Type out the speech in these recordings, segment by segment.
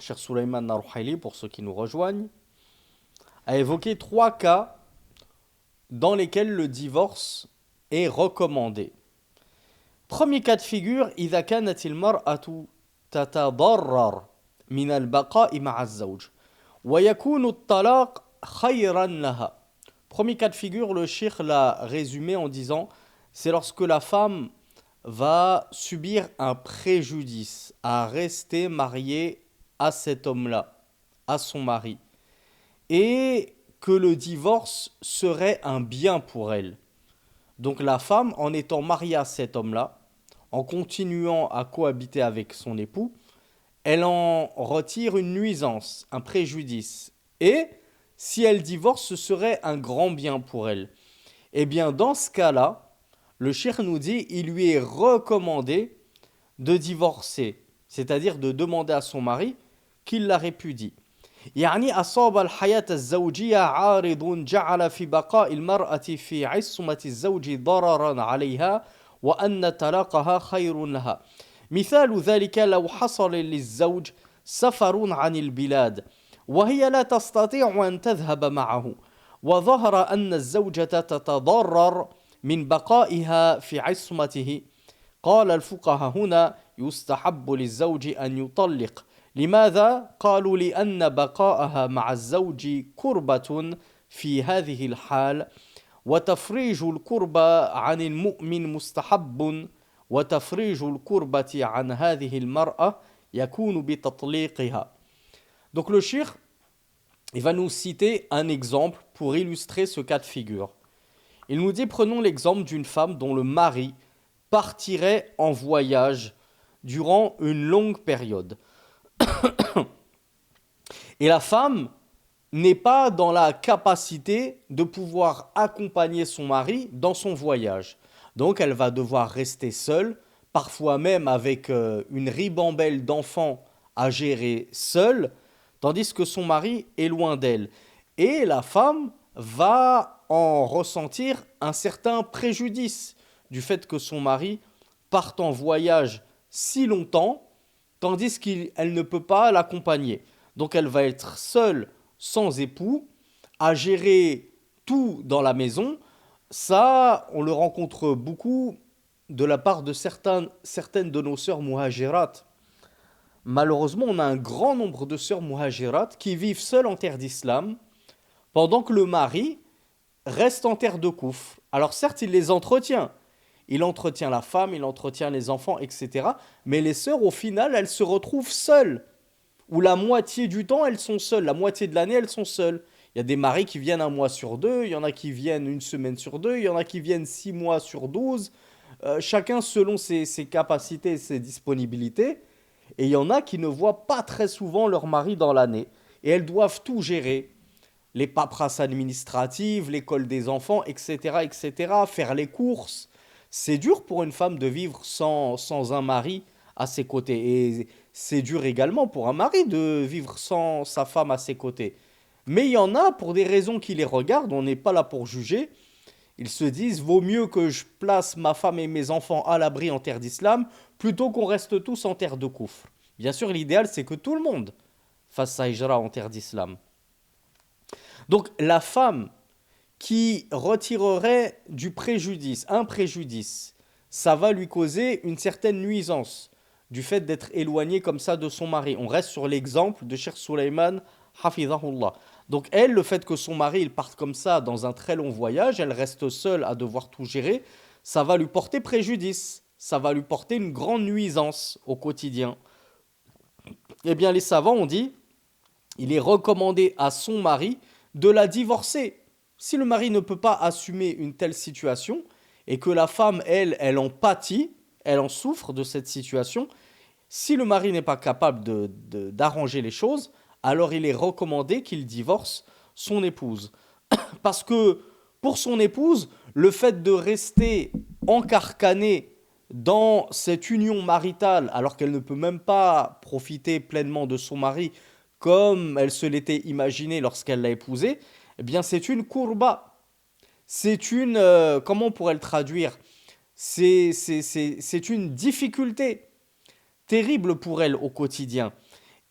Cheikh Souleymane Narouhaili, pour ceux qui nous rejoignent, a évoqué trois cas dans lesquels le divorce est recommandé. Premier cas de figure, إذا كانت المرأة تتضرر من البقاء مع الزوج ويكون الطلاق خيرا لها. Premier cas de figure, le cheikh l'a résumé en disant, c'est lorsque la femme va subir un préjudice à rester mariée à cet homme-là, à son mari, et que le divorce serait un bien pour elle. Donc la femme, en étant mariée à cet homme-là, en continuant à cohabiter avec son époux, elle en retire une nuisance, un préjudice. Et si elle divorce, ce serait un grand bien pour elle. Eh bien, dans ce cas-là, le cheikh nous dit, il lui est recommandé de divorcer, c'est-à-dire de demander à son mari qu'il la répudie. يعني أصاب الحياة الزوجية عارض جعل في بقاء المرأة في عصمة الزوج ضررا عليها وأن طلاقها خير لها. مثال ذلك لو حصل للزوج سفر عن البلاد وهي لا تستطيع أن تذهب معه وظهر أن الزوجة تتضرر من بقائها في عصمته قال الفقهاء هنا يستحب للزوج أن يطلق. لماذا؟ قالوا لأن بقاءها مع الزوج كربة في هذه الحال وتفريج الكربة عن المؤمن مستحب وتفريج الكربة عن هذه المرأة يكون بتطليقها. Donc le cheikh, il va nous citer un exemple pour illustrer ce cas de figure. Il nous dit, prenons l'exemple d'une femme dont le mari partirait en voyage durant une longue période. Et la femme n'est pas dans la capacité de pouvoir accompagner son mari dans son voyage. Donc elle va devoir rester seule, parfois même avec une ribambelle d'enfants à gérer seule, tandis que son mari est loin d'elle. Et la femme va en ressentir un certain préjudice du fait que son mari parte en voyage si longtemps, tandis qu'elle ne peut pas l'accompagner. Donc elle va être seule, sans époux, à gérer tout dans la maison. Ça, on le rencontre beaucoup de la part de certaines de nos sœurs muhajirat. Malheureusement, on a un grand nombre de sœurs muhajirat qui vivent seules en terre d'islam, pendant que le mari reste en terre de Koufr. Alors certes, il les entretient. Il entretient la femme, il entretient les enfants, etc. Mais les sœurs, au final, elles se retrouvent seules. Ou la moitié du temps, elles sont seules. La moitié de l'année, elles sont seules. Il y a des maris qui viennent un mois sur deux, il y en a qui viennent une semaine sur deux, il y en a qui viennent 6 mois sur 12. Chacun selon ses capacités et ses disponibilités. Et il y en a qui ne voient pas très souvent leur mari dans l'année. Et elles doivent tout gérer. Les paperasses administratives, l'école des enfants, etc., etc., faire les courses. C'est dur pour une femme de vivre sans un mari à ses côtés. Et c'est dur également pour un mari de vivre sans sa femme à ses côtés. Mais il y en a, pour des raisons qui les regardent, on n'est pas là pour juger. Ils se disent, vaut mieux que je place ma femme et mes enfants à l'abri en terre d'islam, plutôt qu'on reste tous en terre de Koufr. Bien sûr, l'idéal, c'est que tout le monde fasse sa hijra en terre d'islam. Donc la femme qui retirerait du préjudice, un préjudice, ça va lui causer une certaine nuisance du fait d'être éloignée comme ça de son mari. On reste sur l'exemple de Cheikh Souleymane Hafizahullah. Donc elle, le fait que son mari il parte comme ça dans un très long voyage, elle reste seule à devoir tout gérer, ça va lui porter préjudice, ça va lui porter une grande nuisance au quotidien. Eh bien les savants ont dit, il est recommandé à son mari de la divorcer. Si le mari ne peut pas assumer une telle situation et que la femme, elle en pâtit, elle en souffre de cette situation, si le mari n'est pas capable d'arranger les choses, alors il est recommandé qu'il divorce son épouse. Parce que pour son épouse, le fait de rester encarcanée dans cette union maritale, alors qu'elle ne peut même pas profiter pleinement de son mari comme elle se l'était imaginé lorsqu'elle l'a épousé, eh bien c'est une courba. C'est une... comment on pourrait le traduire? C'est une difficulté terrible pour elle au quotidien.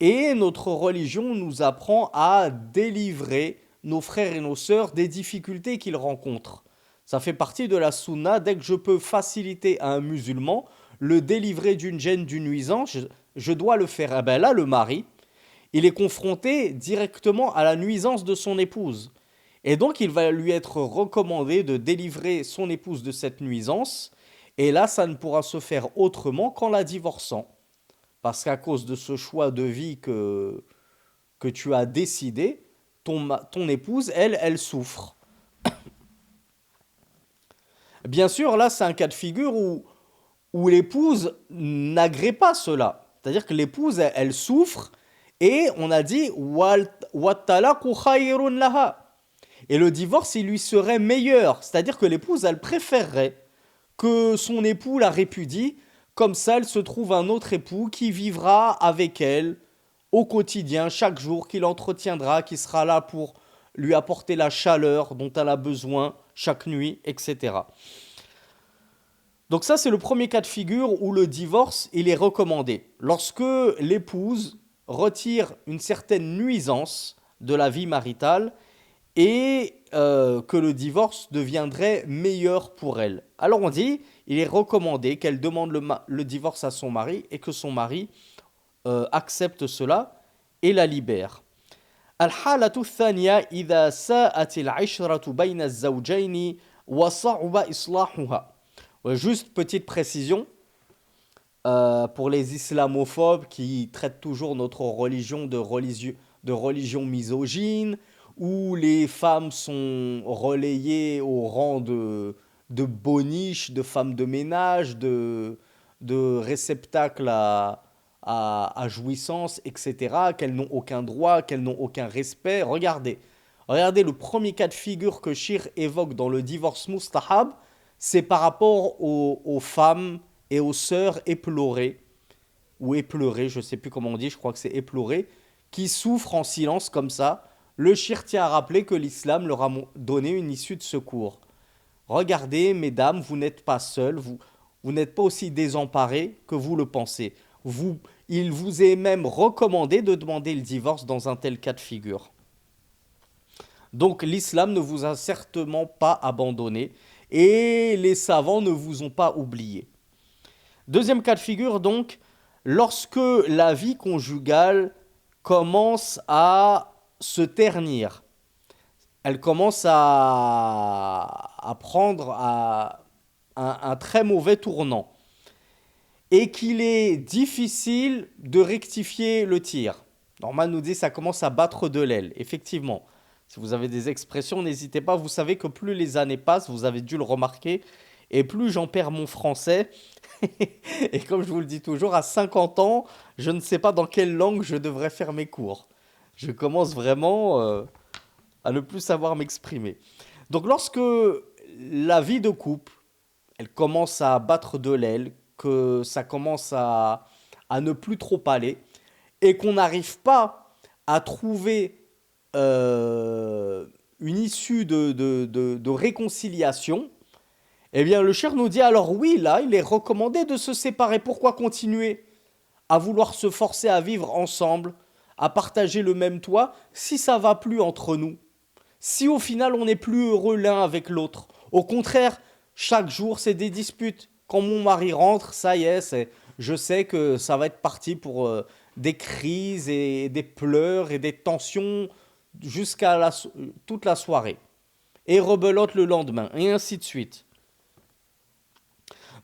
Et notre religion nous apprend à délivrer nos frères et nos sœurs des difficultés qu'ils rencontrent. Ça fait partie de la sunna. Dès que je peux faciliter à un musulman le délivrer d'une gêne, d'une nuisance, je dois le faire. Eh ben là, le mari, il est confronté directement à la nuisance de son épouse. Et donc, il va lui être recommandé de délivrer son épouse de cette nuisance. Et là, ça ne pourra se faire autrement qu'en la divorçant. Parce qu'à cause de ce choix de vie que tu as décidé, ton épouse, elle souffre. Bien sûr, là, c'est un cas de figure où l'épouse n'agrée pas cela. C'est-à-dire que l'épouse, elle souffre et on a dit «Wattalaqu khayrun laha». Et le divorce, il lui serait meilleur. C'est-à-dire que l'épouse, elle préférerait que son époux la répudie. Comme ça, elle se trouve un autre époux qui vivra avec elle au quotidien, chaque jour, qui l'entretiendra, qui sera là pour lui apporter la chaleur dont elle a besoin chaque nuit, etc. Donc ça, c'est le premier cas de figure où le divorce, il est recommandé. Lorsque l'épouse retire une certaine nuisance de la vie maritale et que le divorce deviendrait meilleur pour elle. Alors on dit, il est recommandé qu'elle demande le divorce à son mari et que son mari accepte cela et la libère. الحالة الثانية إذا ساءت العشرة بين الزوجين وصعب إصلاحها. Ouais, juste petite précision, pour les islamophobes qui traitent toujours notre religion de religion misogyne, où les femmes sont relayées au rang de boniches, de femmes de ménage, de réceptacles à jouissance, etc., qu'elles n'ont aucun droit, qu'elles n'ont aucun respect. Regardez le premier cas de figure que Shir évoque dans le divorce mustahab, c'est par rapport aux femmes et aux sœurs éplorées, ou éplorées, je ne sais plus comment on dit, je crois que c'est éplorées, qui souffrent en silence comme ça. Le shir tient à rappeler que l'islam leur a donné une issue de secours. Regardez, mesdames, vous n'êtes pas seules, vous n'êtes pas aussi désemparées que vous le pensez. Il vous est même recommandé de demander le divorce dans un tel cas de figure. Donc l'islam ne vous a certainement pas abandonné et les savants ne vous ont pas oublié. Deuxième cas de figure donc, lorsque la vie conjugale commence à se ternir, elle commence à prendre un très mauvais tournant et qu'il est difficile de rectifier le tir. Norman nous dit ça commence à battre de l'aile, effectivement. Si vous avez des expressions, n'hésitez pas. Vous savez que plus les années passent, vous avez dû le remarquer, et plus j'en perds mon français. Et comme je vous le dis toujours, à 50 ans, je ne sais pas dans quelle langue je devrais faire mes cours. Je commence vraiment à ne plus savoir m'exprimer. Donc lorsque la vie de couple, elle commence à battre de l'aile, que ça commence à ne plus trop aller, et qu'on n'arrive pas à trouver une issue de réconciliation, eh bien le cher nous dit alors oui, là, il est recommandé de se séparer. Pourquoi continuer à vouloir se forcer à vivre ensemble, à partager le même toit, si ça va plus entre nous? Si au final on n'est plus heureux l'un avec l'autre? Au contraire, chaque jour c'est des disputes. Quand mon mari rentre, ça y est, je sais que ça va être parti pour des crises et des pleurs et des tensions jusqu'à toute la soirée. Et rebelote le lendemain, et ainsi de suite.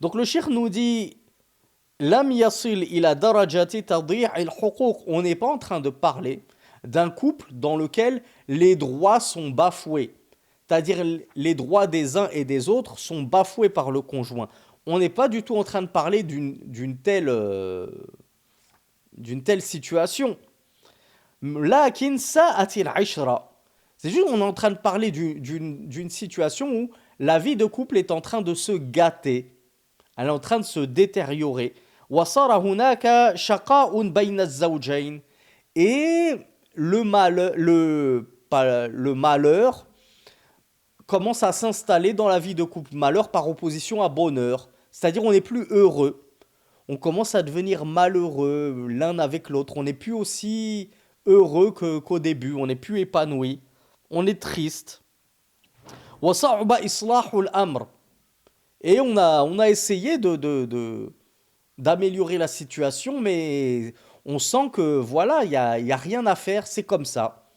Donc le cheikh nous dit Lam yasil ila darajati tadih' al-huquq. On n'est pas en train de parler d'un couple dans lequel les droits sont bafoués. C'est-à-dire les droits des uns et des autres sont bafoués par le conjoint. On n'est pas du tout en train de parler d'une telle situation. Lakin sa'atil ishra. C'est juste on est en train de parler d'une situation où la vie de couple est en train de se gâter. Elle est en train de se détériorer. وصار هناك شقاء بين الزوجين. Et le malheur commence à s'installer dans la vie de couple. Malheur par opposition à bonheur. C'est-à-dire on n'est plus heureux. on commence à devenir malheureux l'un avec l'autre. On n'est plus aussi heureux qu'au début, on n'est plus épanoui, on est triste. وصعب إصلاح الأمر. Et on a essayé d'améliorer la situation, mais on sent que voilà, il y a rien à faire, c'est comme ça.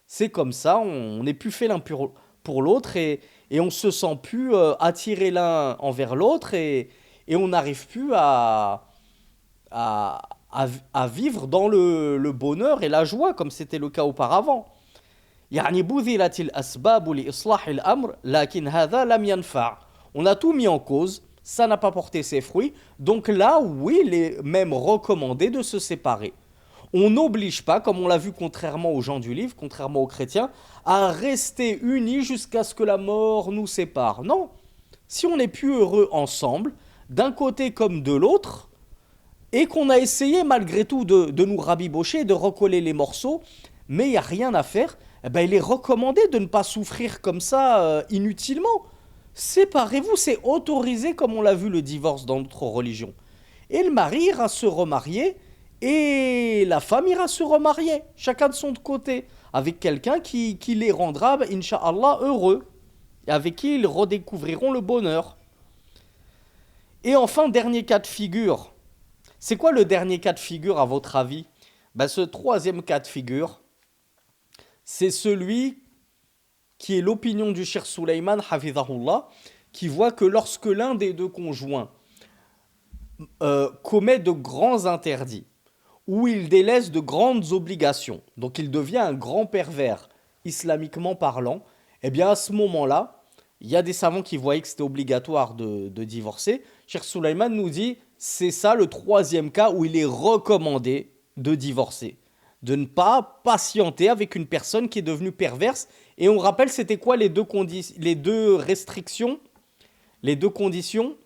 C'est comme ça, on n'est plus fait l'un pour l'autre et on se sent plus attiré l'un envers l'autre et on n'arrive plus à, à vivre dans le bonheur et la joie comme c'était le cas auparavant. يعني بُذلت الأسباب لإصلاح الأمر لكن هذا لم ينفع. On a tout mis en cause, ça n'a pas porté ses fruits. Donc là, oui, il est même recommandé de se séparer. On n'oblige pas, comme on l'a vu contrairement aux gens du livre, contrairement aux chrétiens, à rester unis jusqu'à ce que la mort nous sépare. Non, si on n'est plus heureux ensemble, d'un côté comme de l'autre, et qu'on a essayé malgré tout de nous rabibocher, de recoller les morceaux, mais il n'y a rien à faire, eh ben, il est recommandé de ne pas souffrir comme ça inutilement. Séparez-vous, c'est autorisé comme on l'a vu le divorce dans notre religion. Et le mari ira se remarier et la femme ira se remarier, chacun de son côté, avec quelqu'un qui les rendra, Inch'Allah, heureux, et avec qui ils redécouvriront le bonheur. Et enfin, dernier cas de figure. C'est quoi le dernier cas de figure à votre avis? Ben, ce troisième cas de figure, c'est celui qui est l'opinion du Cheikh Sulaiman, Hafizahullah, qui voit que lorsque l'un des deux conjoints commet de grands interdits, ou il délaisse de grandes obligations, donc il devient un grand pervers, islamiquement parlant, eh bien à ce moment-là, il y a des savants qui voyaient que c'était obligatoire de divorcer. Cheikh Sulaiman nous dit, c'est ça le troisième cas où il est recommandé de divorcer. De ne pas patienter avec une personne qui est devenue perverse. Et on rappelle, c'était quoi les deux restrictions, les deux conditions,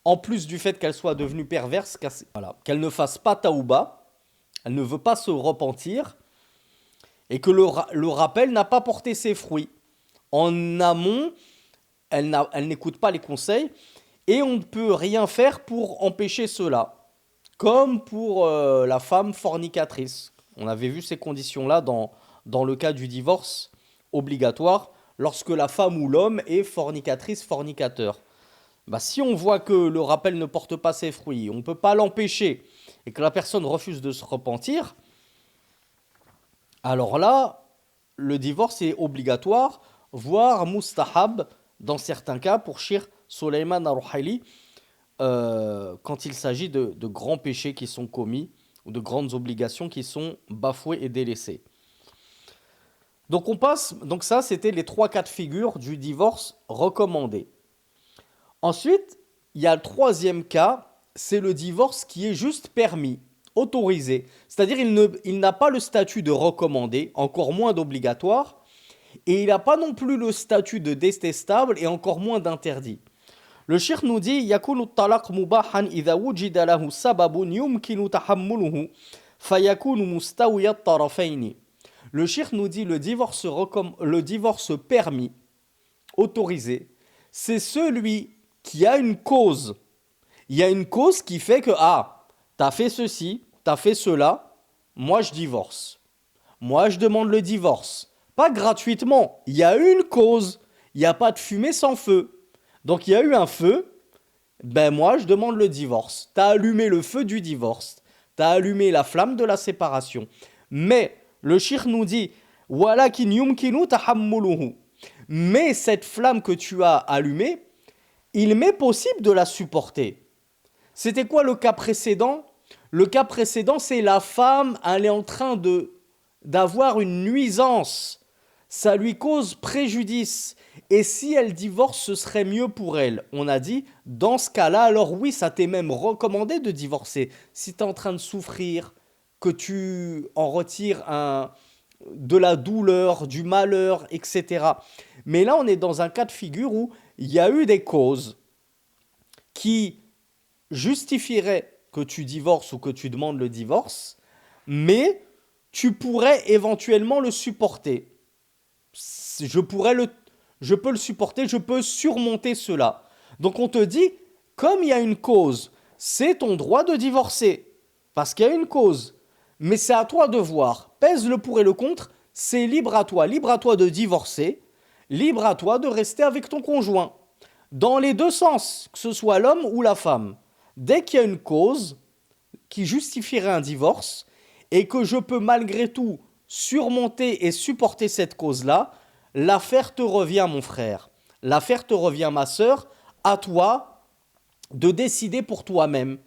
en plus du fait qu'elle soit devenue perverse, voilà, qu'elle ne fasse pas taouba, elle ne veut pas se repentir, et que le rappel n'a pas porté ses fruits. En amont, elle n'écoute pas les conseils, et on ne peut rien faire pour empêcher cela. Comme pour la femme fornicatrice. On avait vu ces conditions-là dans le cas du divorce obligatoire, lorsque la femme ou l'homme est fornicatrice, fornicateur. Bah, si on voit que le rappel ne porte pas ses fruits, on ne peut pas l'empêcher, et que la personne refuse de se repentir, alors là, le divorce est obligatoire, voire mustahab, dans certains cas, pour Cheikh Sulaiman al-Ruhaili, quand il s'agit de grands péchés qui sont commis, ou de grandes obligations qui sont bafouées et délaissées. Donc ça, c'était les trois cas de figure du divorce recommandé. Ensuite, il y a le troisième cas, c'est le divorce qui est juste permis, autorisé. C'est-à-dire il n'a pas le statut de recommandé, encore moins d'obligatoire, et il n'a pas non plus le statut de détestable et encore moins d'interdit. Le cheikh nous dit يكون الطلاق مباحا إذا وجد له سبب يمكن تحمله فيكون مستوي الطرفين. Le cheikh nous dit le divorce permis, autorisé, c'est celui qui a une cause. Il y a une cause qui fait que t'as fait ceci, t'as fait cela, moi je divorce. Moi je demande le divorce. Pas gratuitement, il y a une cause. Il n'y a pas de fumée sans feu. Donc il y a eu un feu, ben moi je demande le divorce. T'as allumé le feu du divorce, t'as allumé la flamme de la séparation. Mais le cheikh nous dit, walakin yumkinu tahammuluhu. Mais cette flamme que tu as allumée, il m'est possible de la supporter. C'était quoi le cas précédent? Le cas précédent, c'est la femme, elle est en train d'avoir une nuisance. Ça lui cause préjudice. Et si elle divorce, ce serait mieux pour elle. On a dit, dans ce cas-là, alors oui, ça t'est même recommandé de divorcer. Si tu es en train de souffrir, que tu en retires de la douleur, du malheur, etc. Mais là, on est dans un cas de figure où il y a eu des causes qui justifieraient que tu divorces ou que tu demandes le divorce, mais tu pourrais éventuellement le supporter. Je peux le supporter, je peux surmonter cela. Donc on te dit, comme il y a une cause, c'est ton droit de divorcer. Parce qu'il y a une cause. Mais c'est à toi de voir. Pèse le pour et le contre, c'est libre à toi. Libre à toi de divorcer, libre à toi de rester avec ton conjoint. Dans les deux sens, que ce soit l'homme ou la femme. Dès qu'il y a une cause qui justifierait un divorce et que je peux malgré tout surmonter et supporter cette cause-là, l'affaire te revient, mon frère. L'affaire te revient, ma sœur. À toi de décider pour toi-même.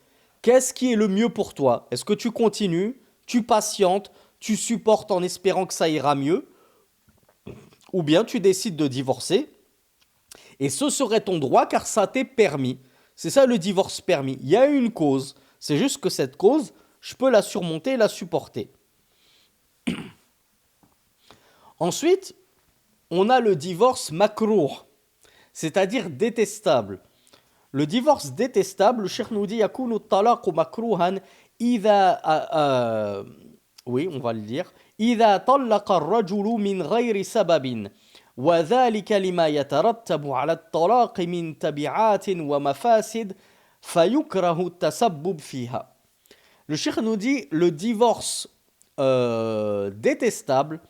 Qu'est-ce qui est le mieux pour toi? Est-ce que tu continues, tu patientes, tu supportes en espérant que ça ira mieux? Ou bien tu décides de divorcer et ce serait ton droit car ça t'est permis. C'est ça le divorce permis. Il y a une cause. C'est juste que cette cause, je peux la surmonter et la supporter. Ensuite, on a le divorce makrouh, c'est-à-dire détestable. Le divorce détestable, le cheikh nous dit yakunu talaqu makruhan idha oui, on va le dire. إذا طلق الرجل من غير سبب وذلك لما يترتب على الطلاق من تبعات ومفاسد فيكره التسبب فيها. Le cheikh nous dit le divorce détestable,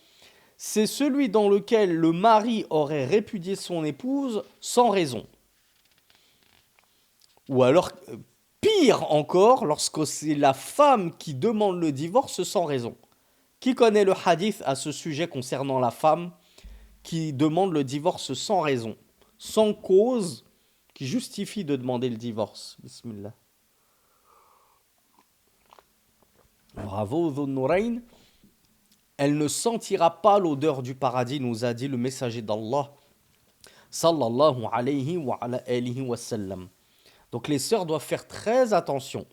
c'est celui dans lequel le mari aurait répudié son épouse sans raison. Ou alors, pire encore, lorsque c'est la femme qui demande le divorce sans raison. Qui connaît le hadith à ce sujet concernant la femme qui demande le divorce sans raison, sans cause qui justifie de demander le divorce? Bismillah. Bravo, Dhun Nurayn. Elle ne sentira pas l'odeur du paradis, nous a dit le messager d'Allah, sallallahu alayhi wa ala alihi wa sallam. Donc les sœurs doivent faire très attention.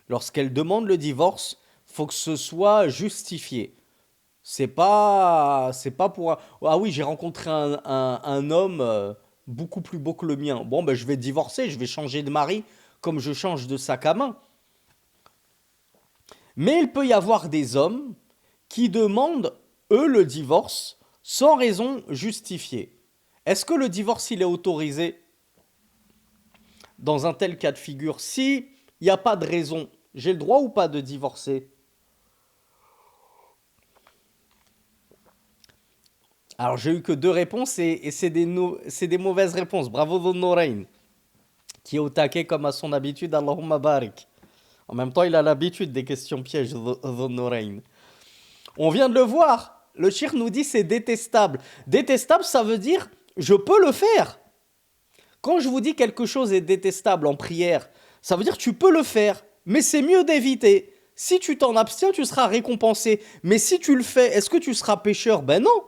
Lorsqu'elles demandent le divorce, il faut que ce soit justifié. C'est pas pour... Ah oui, j'ai rencontré un homme beaucoup plus beau que le mien. Bon, ben je vais divorcer, je vais changer de mari comme je change de sac à main. Mais il peut y avoir des hommes qui demandent, eux, le divorce sans raison justifiée. Est-ce que le divorce, il est autorisé dans un tel cas de figure? Si il n'y a pas de raison, j'ai le droit ou pas de divorcer? Alors, j'ai eu que deux réponses et c'est des mauvaises réponses. Bravo Dhun Nurayn, qui est au taquet comme à son habitude. Allahumma barik. En même temps, il a l'habitude des questions pièges, Dhun Nurayn. On vient de le voir. Le shir nous dit c'est détestable. Détestable, ça veut dire je peux le faire. Quand je vous dis quelque chose est détestable en prière, ça veut dire tu peux le faire, mais c'est mieux d'éviter. Si tu t'en abstiens, tu seras récompensé. Mais si tu le fais, est-ce que tu seras pécheur? Ben non.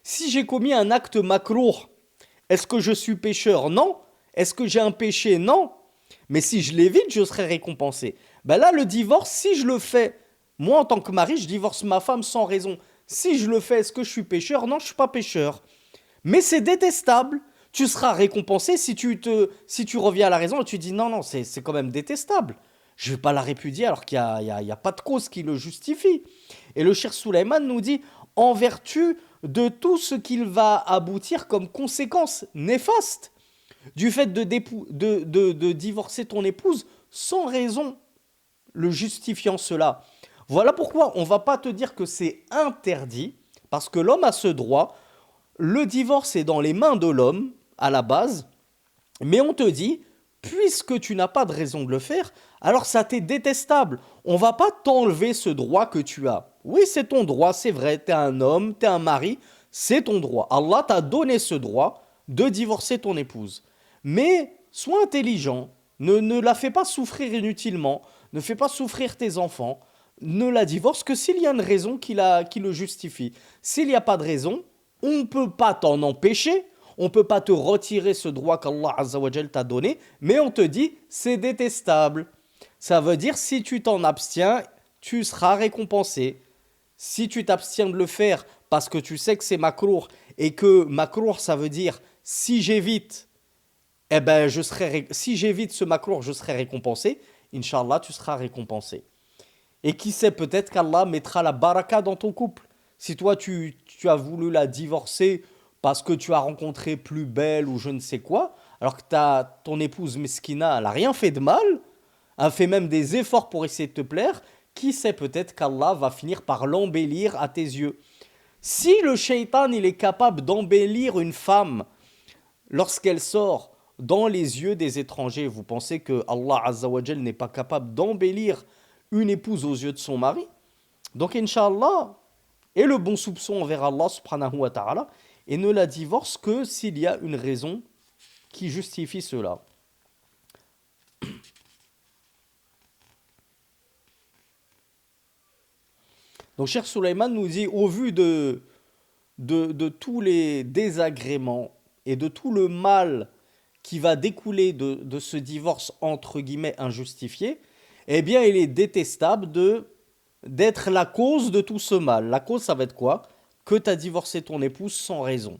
Si j'ai commis un acte makrouh, est-ce que je suis pécheur? Non. Est-ce que j'ai un péché? Non. Mais si je l'évite, je serai récompensé. Ben là, le divorce, si je le fais, moi en tant que mari, je divorce ma femme sans raison. Si je le fais, est-ce que je suis pécheur? Non, je ne suis pas pécheur. Mais c'est détestable. Tu seras récompensé si tu reviens à la raison et tu dis non, non, c'est quand même détestable. Je ne vais pas la répudier alors qu'il n'y a pas de cause qui le justifie. Et le Cheikh Sulaiman nous dit en vertu de tout ce qu'il va aboutir comme conséquence néfaste du fait de divorcer ton épouse sans raison le justifiant cela. Voilà pourquoi on ne va pas te dire que c'est interdit, parce que l'homme a ce droit. Le divorce est dans les mains de l'homme, à la base, mais on te dit, puisque tu n'as pas de raison de le faire, alors ça t'est détestable. On va pas t'enlever ce droit que tu as. Oui, c'est ton droit, c'est vrai, t'es un homme, t'es un mari, c'est ton droit. Allah t'a donné ce droit de divorcer ton épouse. Mais sois intelligent, ne la fais pas souffrir inutilement, ne fais pas souffrir tes enfants, ne la divorce que s'il y a une raison qui le justifie. S'il n'y a pas de raison, on ne peut pas t'en empêcher, on ne peut pas te retirer ce droit qu'Allah Azza wa Jal t'a donné, mais on te dit c'est détestable. Ça veut dire si tu t'en abstiens, tu seras récompensé. Si tu t'abstiens de le faire parce que tu sais que c'est makrouh et que makrouh ça veut dire si j'évite, eh ben si j'évite ce makrouh, je serai récompensé. Inch'Allah, tu seras récompensé. Et qui sait, peut-être qu'Allah mettra la baraka dans ton couple. Si toi, tu as voulu la divorcer parce que tu as rencontré plus belle ou je ne sais quoi, alors que ton épouse Meskina, elle n'a rien fait de mal, a fait même des efforts pour essayer de te plaire, qui sait, peut-être qu'Allah va finir par l'embellir à tes yeux. Si le shaitan il est capable d'embellir une femme lorsqu'elle sort dans les yeux des étrangers, vous pensez que Allah Azza wa Jal n'est pas capable d'embellir une épouse aux yeux de son mari? Donc, Inch'Allah, et le bon soupçon envers Allah subhanahu wa ta'ala, et ne la divorce que s'il y a une raison qui justifie cela. Donc, cher Suleiman nous dit, au vu de tous les désagréments et de tout le mal qui va découler de ce divorce entre guillemets injustifié, eh bien, il est détestable d'être la cause de tout ce mal. La cause, ça va être quoi? Que tu as divorcé ton épouse sans raison.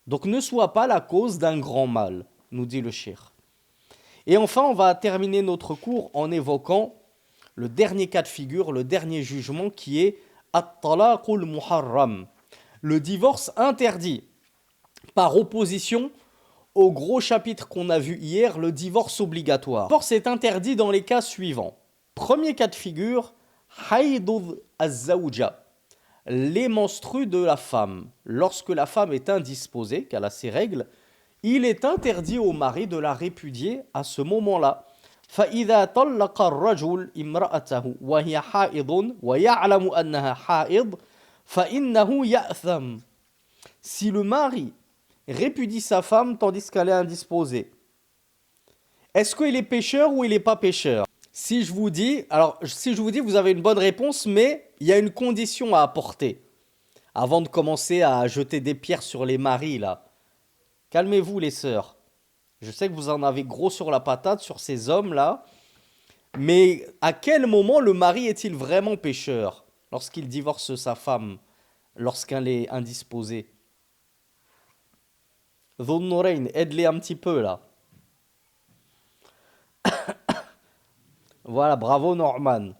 Donc ne sois pas la cause d'un grand mal, nous dit le cheikh. Et enfin, on va terminer notre cours en évoquant le dernier cas de figure, le dernier jugement qui est at-talaqul muharram, le divorce interdit, par opposition au gros chapitre qu'on a vu hier, le divorce obligatoire. Le divorce est interdit dans les cas suivants. Premier cas de figure, haydud az-zawja, les menstrues de la femme. Lorsque la femme est indisposée, qu'elle a ses règles, il est interdit au mari de la répudier à ce moment-là. فإذا طلق الرجل امرأته وهي حائض ويعلم أنها حائض فإنه يأثم. Si le mari répudie sa femme tandis qu'elle est indisposée, est-ce qu'il est pécheur ou il n'est pas pécheur? Si je vous dis, vous avez une bonne réponse, mais il y a une condition à apporter avant de commencer à jeter des pierres sur les maris là. Calmez-vous les sœurs. Je sais que vous en avez gros sur la patate sur ces hommes là, mais à quel moment le mari est-il vraiment pécheur lorsqu'il divorce sa femme, lorsqu'elle est indisposée? Dhun Nourayn, aide-les un petit peu là. Voilà, bravo Norman.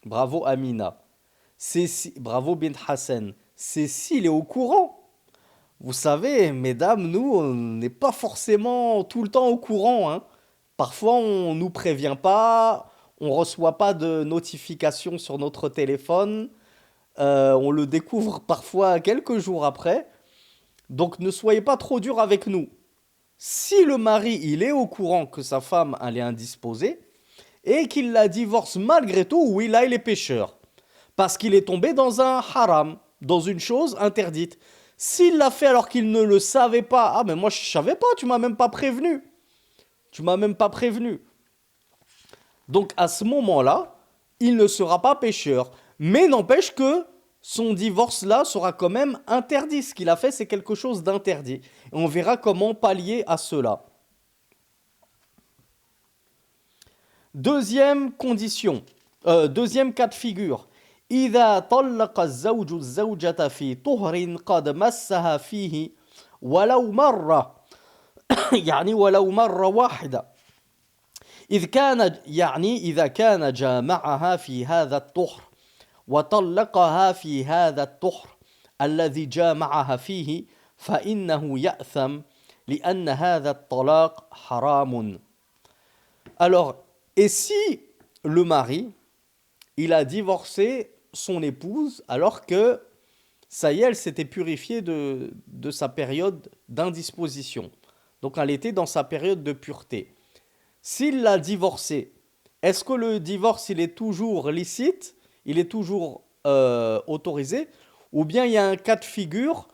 Bravo Amina. Bravo Bint Hassan. Cécile est au courant. Vous savez, mesdames, nous, on n'est pas forcément tout le temps au courant, hein. Parfois, on ne nous prévient pas, on ne reçoit pas de notification sur notre téléphone, on le découvre parfois quelques jours après. Donc, ne soyez pas trop dur avec nous. Si le mari, il est au courant que sa femme, elle est indisposée, et qu'il la divorce malgré tout, oui, là, il est pécheur. Parce qu'il est tombé dans un haram, dans une chose interdite. S'il l'a fait alors qu'il ne le savait pas, ah mais moi je savais pas, tu m'as même pas prévenu. Tu m'as même pas prévenu. Donc à ce moment-là, il ne sera pas pécheur. Mais n'empêche que son divorce là sera quand même interdit. Ce qu'il a fait, c'est quelque chose d'interdit. Et on verra comment pallier à cela. Deuxième condition, deuxième cas de figure. إذا طلق الزوج الزوجة في طهر قد مسها فيه ولو مرة يعني ولو مرة واحدة إذا كان جامعها في هذا الطهر وطلقها في هذا الطهر الذي جامعها فيه فإنه يأثم لأن هذا الطلاق حرام. Alors, et si le mari, il a divorcé son épouse alors que ça y est, elle s'était purifiée de sa période d'indisposition. Donc elle était dans sa période de pureté. S'il l'a divorcée, est-ce que le divorce il est toujours licite? Il est toujours autorisé? Ou bien il y a un cas de figure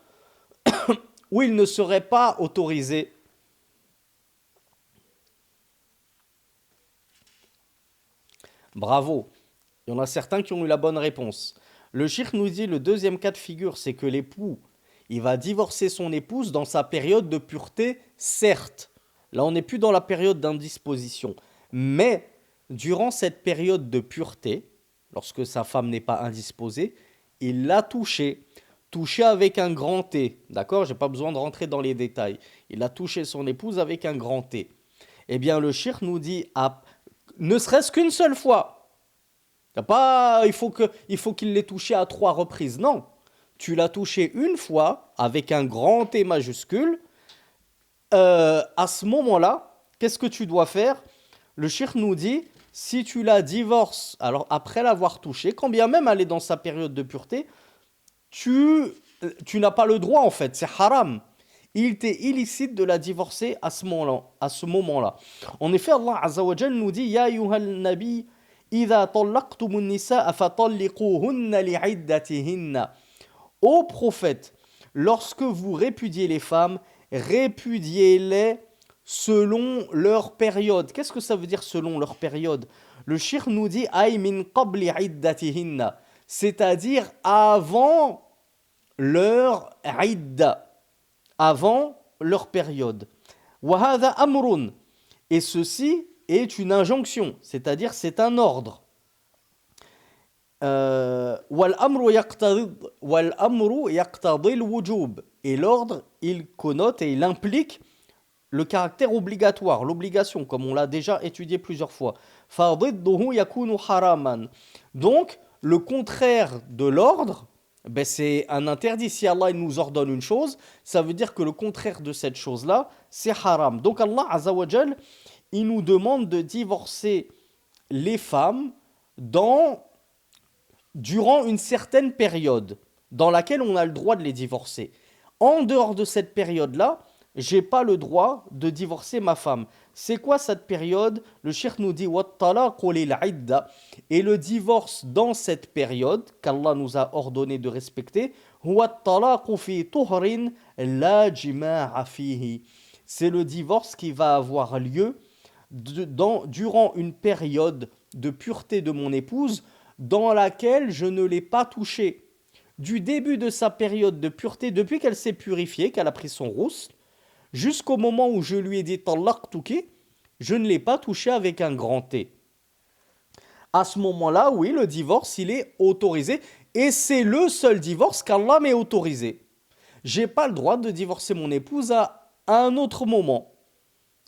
où il ne serait pas autorisé? Bravo. Il y en a certains qui ont eu la bonne réponse. Le cheikh nous dit le deuxième cas de figure, c'est que l'époux, il va divorcer son épouse dans sa période de pureté, certes. Là, on n'est plus dans la période d'indisposition. Mais, durant cette période de pureté, lorsque sa femme n'est pas indisposée, il l'a touchée. Touché avec un grand T. D'accord? Je n'ai pas besoin de rentrer dans les détails. Il a touché son épouse avec un grand T. Eh bien, le cheikh nous dit, ne serait-ce qu'une seule fois. Il faut qu'il l'ait touché à 3 reprises. Non, tu l'as touché une fois avec un grand T majuscule. À ce moment-là, qu'est-ce que tu dois faire? Le cheikh nous dit, si tu la divorces, alors après l'avoir touchée, quand bien même elle est dans sa période de pureté, tu, tu n'as pas le droit en fait, c'est haram. Il t'est illicite de la divorcer à ce moment-là. À ce moment-là. En effet, Allah Azza wa Jal nous dit Ya ayyuhal nabi, idha tallaqtumun nisaa fatalliquhunna li'iddatihinna. Ô prophète, lorsque vous répudiez les femmes, répudiez-les selon leur période. Qu'est-ce que ça veut dire selon leur période? Le shir nous dit Ay min qabli iddatihinna, c'est-à-dire avant leur idda, avant leur période. Wahada amrun, et ceci est une injonction, c'est-à-dire c'est un ordre. Wal amru yaqtadi al-wujub, et l'ordre il connote et il implique le caractère obligatoire, l'obligation, comme on l'a déjà étudié plusieurs fois. Fadidduhu yakunu haraman. Donc, le contraire de l'ordre, ben c'est un interdit. Si Allah il nous ordonne une chose, ça veut dire que le contraire de cette chose-là, c'est haram. Donc Allah Azza wa Jal, il nous demande de divorcer les femmes durant une certaine période dans laquelle on a le droit de les divorcer. En dehors de cette période-là, j'ai pas le droit de divorcer ma femme. C'est quoi cette période? Le cheikh nous dit وَالطَّلَاقُ لِلْعِدَّةِ, et le divorce dans cette période qu'Allah nous a ordonné de respecter, هُوَ الطَّلَاقُ فِي طُهْرٍ لَا جِمَاعَ فِيهِ. C'est le divorce qui va avoir lieu durant une période de pureté de mon épouse dans laquelle je ne l'ai pas touchée. Du début de sa période de pureté, depuis qu'elle s'est purifiée, qu'elle a pris son rousse, jusqu'au moment où je lui ai dit Tallaqtuki, je ne l'ai pas touché avec un grand T. À ce moment-là, oui, le divorce, il est autorisé. Et c'est le seul divorce qu'Allah m'ait autorisé. J'ai pas le droit de divorcer mon épouse à un autre moment.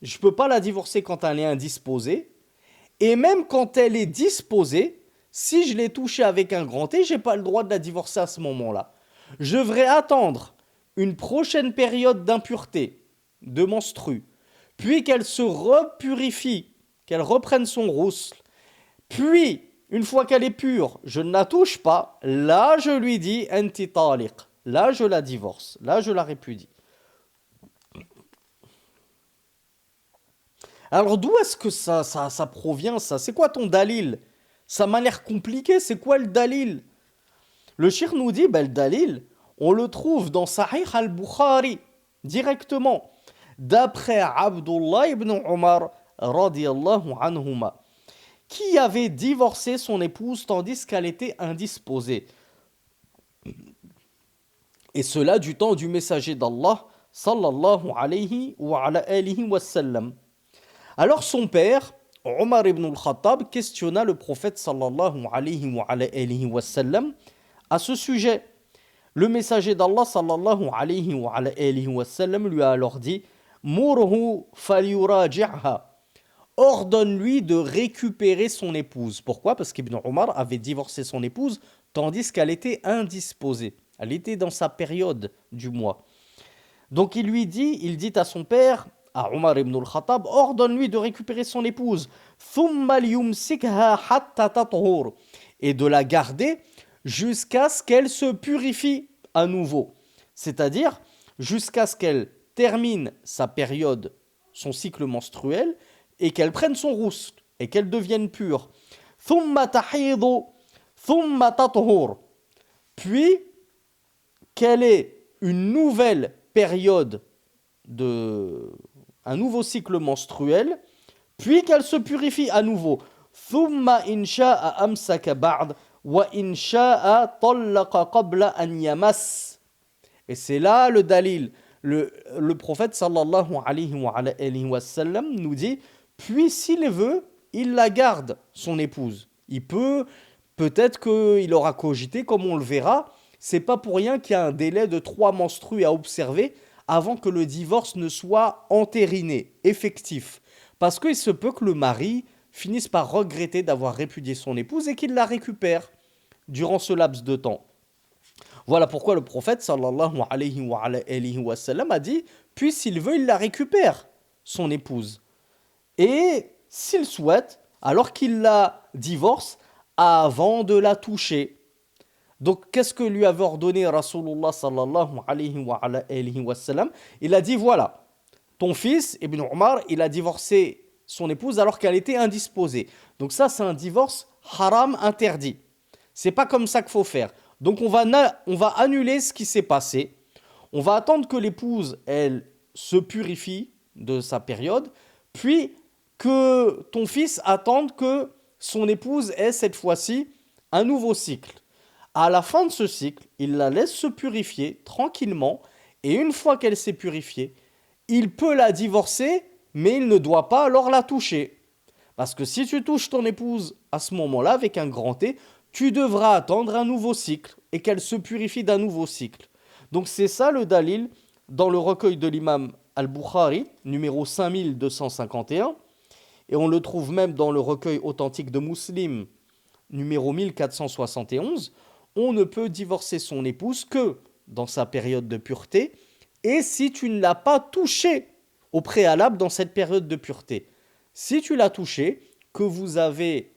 Je peux pas la divorcer quand elle est indisposée. Et même quand elle est disposée, si je l'ai touchée avec un grand T, j'ai pas le droit de la divorcer à ce moment-là. Je devrais attendre une prochaine période d'impureté, de menstru, puis qu'elle se repurifie, qu'elle reprenne son roussel, puis, une fois qu'elle est pure, je ne la touche pas, là je lui dis anti taliq, là je la divorce, là je la répudie. Alors d'où est-ce que ça provient ça? C'est quoi ton dalil? Ça m'a l'air compliqué, c'est quoi le dalil? Le shir nous dit, ben, le dalil, on le trouve dans Sahih al-Bukhari, directement, d'après Abdullah ibn Omar, radiyallahu anhuma, qui avait divorcé son épouse tandis qu'elle était indisposée. Et cela du temps du messager d'Allah, sallallahu alayhi wa ala alihi wa sallam. Alors son père, Omar ibn al-Khattab, questionna le prophète sallallahu alayhi wa ala alihi wa sallam à ce sujet. Le messager d'Allah sallallahu alayhi wa ala alihi wa sallam lui a alors dit Murhu falyuraji'ha, ordonne-lui de récupérer son épouse. Pourquoi? Parce qu'Ibn Omar avait divorcé son épouse tandis qu'elle était indisposée. Elle était dans sa période du mois. Donc il dit à son père, à Omar ibn al-Khattab, ordonne-lui de récupérer son épouse. Thumma liyumsikha hatta tathur, et de la garder jusqu'à ce qu'elle se purifie à nouveau. C'est-à-dire jusqu'à ce qu'elle termine sa période, son cycle menstruel, et qu'elle prenne son rousse, et qu'elle devienne pure. Thumma tahidu, thumma tathur, puis qu'elle ait une nouvelle période un nouveau cycle menstruel, puis qu'elle se purifie à nouveau. Thumma insha'a amsaka ba'd wa insha'a tallaqa qabla an yamas. Et c'est là le dalil. Le prophète sallallahu alayhi wa sallam nous dit, puis s'il veut, il la garde, son épouse. Peut-être qu'il aura cogité, comme on le verra. C'est pas pour rien qu'il y a un délai de 3 menstrues à observer avant que le divorce ne soit entériné, effectif. Parce qu'il se peut que le mari finisse par regretter d'avoir répudié son épouse et qu'il la récupère durant ce laps de temps. Voilà pourquoi le prophète sallallahu alayhi wa sallam a dit, puis s'il veut, il la récupère, son épouse. Et s'il souhaite, alors qu'il la divorce avant de la toucher. Donc, qu'est-ce que lui avait ordonné Rasulullah sallallahu alayhi wa sallam? Il a dit, voilà, ton fils, Ibn Omar, il a divorcé son épouse alors qu'elle était indisposée. Donc ça, c'est un divorce haram interdit. C'est pas comme ça qu'il faut faire. Donc on va annuler ce qui s'est passé. On va attendre que l'épouse, elle, se purifie de sa période, puis que ton fils attende que son épouse ait cette fois-ci un nouveau cycle. À la fin de ce cycle, il la laisse se purifier tranquillement, et une fois qu'elle s'est purifiée, il peut la divorcer, mais il ne doit pas alors la toucher. Parce que si tu touches ton épouse à ce moment-là avec un grand T, tu devras attendre un nouveau cycle et qu'elle se purifie d'un nouveau cycle. Donc c'est ça le dalil dans le recueil de l'imam Al-Bukhari, numéro 5251, et on le trouve même dans le recueil authentique de Muslim, numéro 1471. On ne peut divorcer son épouse que dans sa période de pureté et si tu ne l'as pas touchée au préalable dans cette période de pureté. Si tu l'as touchée, que vous avez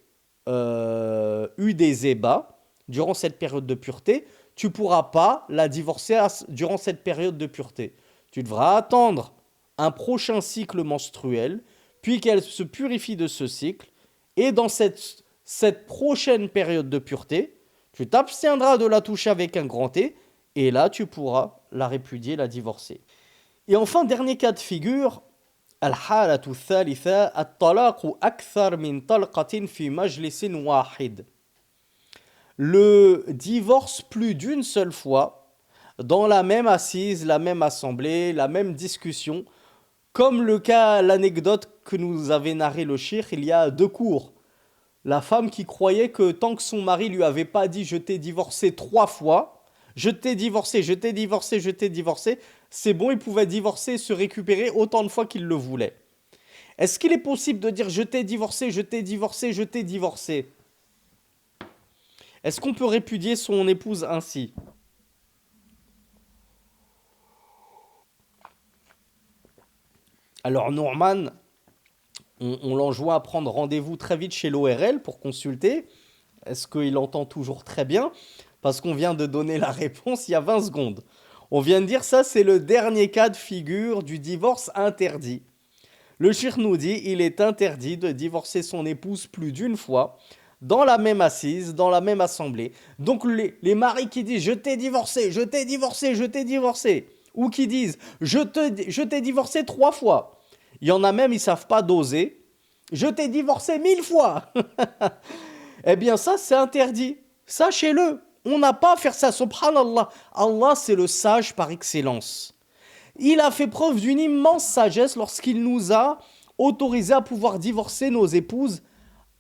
eu des ébats durant cette période de pureté, tu ne pourras pas la divorcer durant cette période de pureté. Tu devras attendre un prochain cycle menstruel, puis qu'elle se purifie de ce cycle, et dans cette prochaine période de pureté, tu t'abstiendras de la toucher avec un grand T, et là tu pourras la répudier, la divorcer. Et enfin, dernier cas de figure, al-halatu thalitha at-talaqu akthar min talqatin fi majlisin wahid. Le divorce plus d'une seule fois, dans la même assise, la même assemblée, la même discussion, comme le cas, l'anecdote que nous avait narré le cheikh il y a 2 cours. La femme qui croyait que tant que son mari lui avait pas dit je t'ai divorcé 3 fois, je t'ai divorcé, je t'ai divorcé, je t'ai divorcé, c'est bon, il pouvait divorcer et se récupérer autant de fois qu'il le voulait. Est-ce qu'il est possible de dire je t'ai divorcé, je t'ai divorcé, je t'ai divorcé? Est-ce qu'on peut répudier son épouse ainsi? Alors Norman, on l'enjoint à prendre rendez-vous très vite chez l'ORL pour consulter. Est-ce qu'il entend toujours très bien? Parce qu'on vient de donner la réponse il y a 20 secondes. On vient de dire ça, c'est le dernier cas de figure du divorce interdit. Le cheikh nous dit il est interdit de divorcer son épouse plus d'une fois dans la même assise, dans la même assemblée. Donc les maris qui disent je t'ai divorcé, je t'ai divorcé, je t'ai divorcé, ou qui disent je t'ai divorcé 3 fois. Il y en a même, ils ne savent pas doser. Je t'ai divorcé 1000 fois. Eh bien ça, c'est interdit. Sachez-le, on n'a pas à faire ça. Subhanallah. Allah, c'est le sage par excellence. Il a fait preuve d'une immense sagesse lorsqu'il nous a autorisé à pouvoir divorcer nos épouses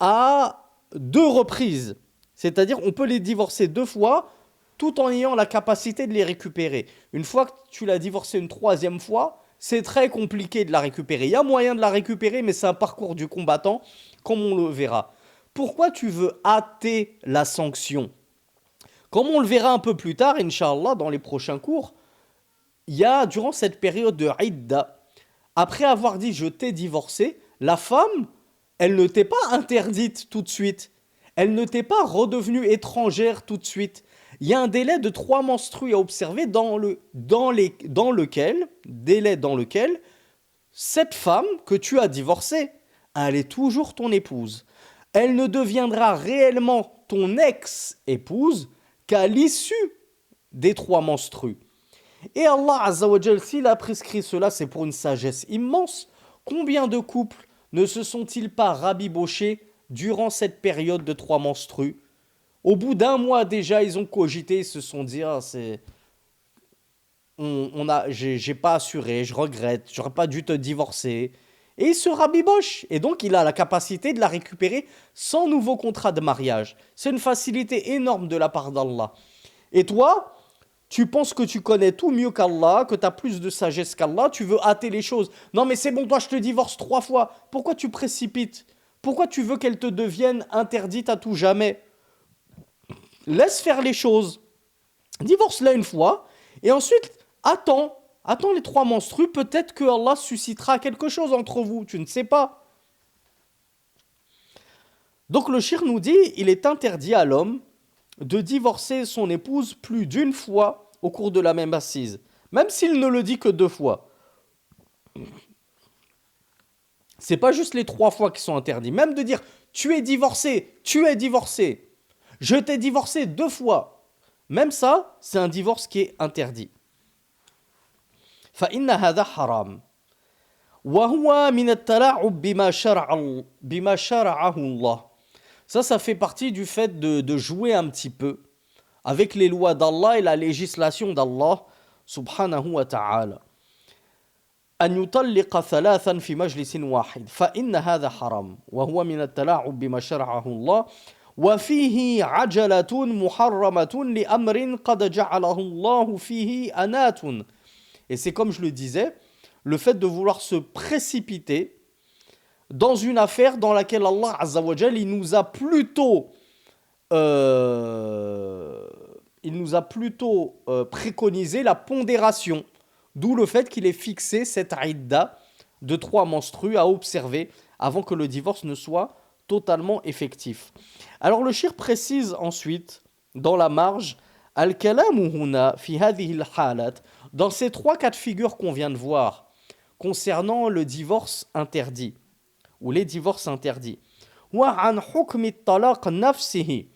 à 2 reprises. C'est-à-dire, on peut les divorcer 2 fois tout en ayant la capacité de les récupérer. Une fois que tu l'as divorcée une 3e fois, c'est très compliqué de la récupérer. Il y a moyen de la récupérer, mais c'est un parcours du combattant, comme on le verra. Pourquoi tu veux hâter la sanction? Comme on le verra un peu plus tard, Inch'Allah, dans les prochains cours, il y a, durant cette période de Idda, après avoir dit je t'ai divorcé, la femme, elle ne t'est pas interdite tout de suite. Elle ne t'est pas redevenue étrangère tout de suite. Il y a un délai de 3 menstrues à observer délai dans lequel cette femme que tu as divorcée, elle est toujours ton épouse. Elle ne deviendra réellement ton ex-épouse qu'à l'issue des 3 menstrues. Et Allah Azza wa Jal, s'il a prescrit cela, c'est pour une sagesse immense. Combien de couples ne se sont-ils pas rabibochés durant cette période de 3 menstrues? Au bout d'un mois déjà, ils ont cogité, ils se sont dit ah, j'ai pas assuré, je regrette, j'aurais pas dû te divorcer. Et il se rabiboche. Et donc, il a la capacité de la récupérer sans nouveau contrat de mariage. C'est une facilité énorme de la part d'Allah. Et toi, tu penses que tu connais tout mieux qu'Allah, que tu as plus de sagesse qu'Allah, tu veux hâter les choses. Non mais c'est bon, toi je te divorce 3 fois. Pourquoi tu précipites? Pourquoi tu veux qu'elle te devienne interdite à tout jamais? Laisse faire les choses. Divorce-la une fois, et ensuite, attends les 3 menstrues, peut-être que Allah suscitera quelque chose entre vous, tu ne sais pas. Donc le shir nous dit, il est interdit à l'homme de divorcer son épouse plus d'une fois au cours de la même assise, même s'il ne le dit que 2 fois. C'est pas juste les 3 fois qui sont interdits. Même de dire tu es divorcé, je t'ai divorcé 2 fois. Même ça, c'est un divorce qui est interdit. فإن هذا حرام وهو من التلاعب بما شرعه الله. Ça fait partie du fait de jouer un petit peu avec les lois d'Allah et la législation d'Allah subhanahu wa ta'ala. أن يطلق 3 في مجلس واحد فإن هذا حرام وهو من التلاعب بما شرعه الله وفيه عجلة محرمة لأمر قد جعله الله فيه أنات. Et c'est comme je le disais, le fait de vouloir se précipiter dans une affaire dans laquelle Allah Azza wa Jal, il nous a plutôt préconisé la pondération. D'où le fait qu'il ait fixé cette idda de 3 menstrues à observer avant que le divorce ne soit totalement effectif. Alors le shir précise ensuite, dans la marge, al-kalamu huna fi hadhihi al-halat, dans ces 3 cas de figure qu'on vient de voir, concernant le divorce interdit, ou les divorces interdits, wa an hukmi at-talaq nafsihi.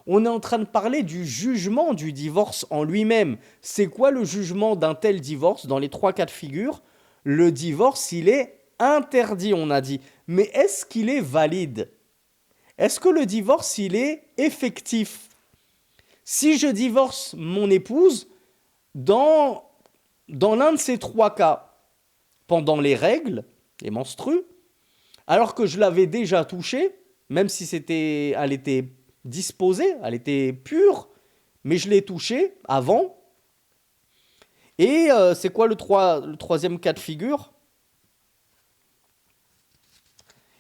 On est en train de parler du jugement du divorce en lui-même. C'est quoi le jugement d'un tel divorce dans les 3 cas de figure? Le divorce, il est interdit, on a dit. Mais est-ce qu'il est valide? Est-ce que le divorce, il est effectif? Si je divorce mon épouse, dans l'un de ces 3 cas, pendant les règles, les menstrues, alors que je l'avais déjà touchée, même si elle était disposée, elle était pure, mais je l'ai touchée avant. Et c'est quoi le 3e cas de figure?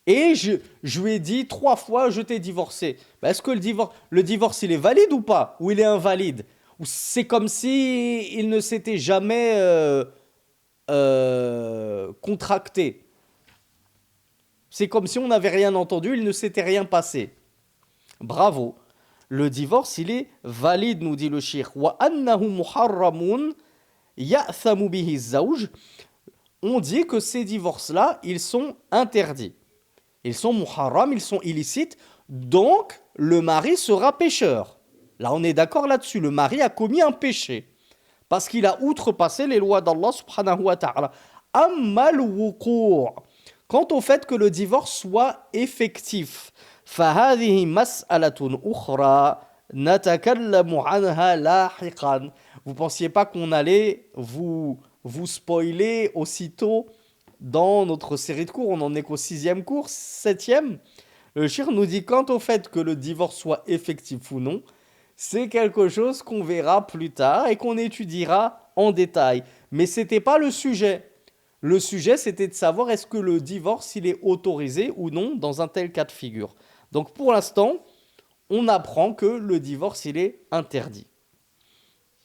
Et je lui ai dit 3 fois, je t'ai divorcé. Est-ce que le divorce, il est valide ou pas? Ou il est invalide? Ou c'est comme si il ne s'était jamais contracté? C'est comme si on n'avait rien entendu, il ne s'était rien passé. Bravo. Le divorce, il est valide, nous dit le shir. Wa annahu muharramun ya'thamu bihi zawj. On dit que ces divorces-là, ils sont interdits. Ils sont muharram, ils sont illicites. Donc, le mari sera pécheur. Là, on est d'accord là-dessus. Le mari a commis un péché. Parce qu'il a outrepassé les lois d'Allah subhanahu wa ta'ala. Ammal wuqur'. Quant au fait que le divorce soit effectif, فهذه مسألة أخرى نتكلم عنها لاحقا. Vous pensiez pas qu'on allait vous spoiler aussitôt dans notre série de cours? On en est qu'au 6e cours, 7e. Le shir nous dit quant au fait que le divorce soit effectif ou non, c'est quelque chose qu'on verra plus tard et qu'on étudiera en détail. Mais c'était pas le sujet. Le sujet, c'était de savoir est-ce que le divorce, il est autorisé ou non dans un tel cas de figure. Donc pour l'instant, on apprend que le divorce, il est interdit.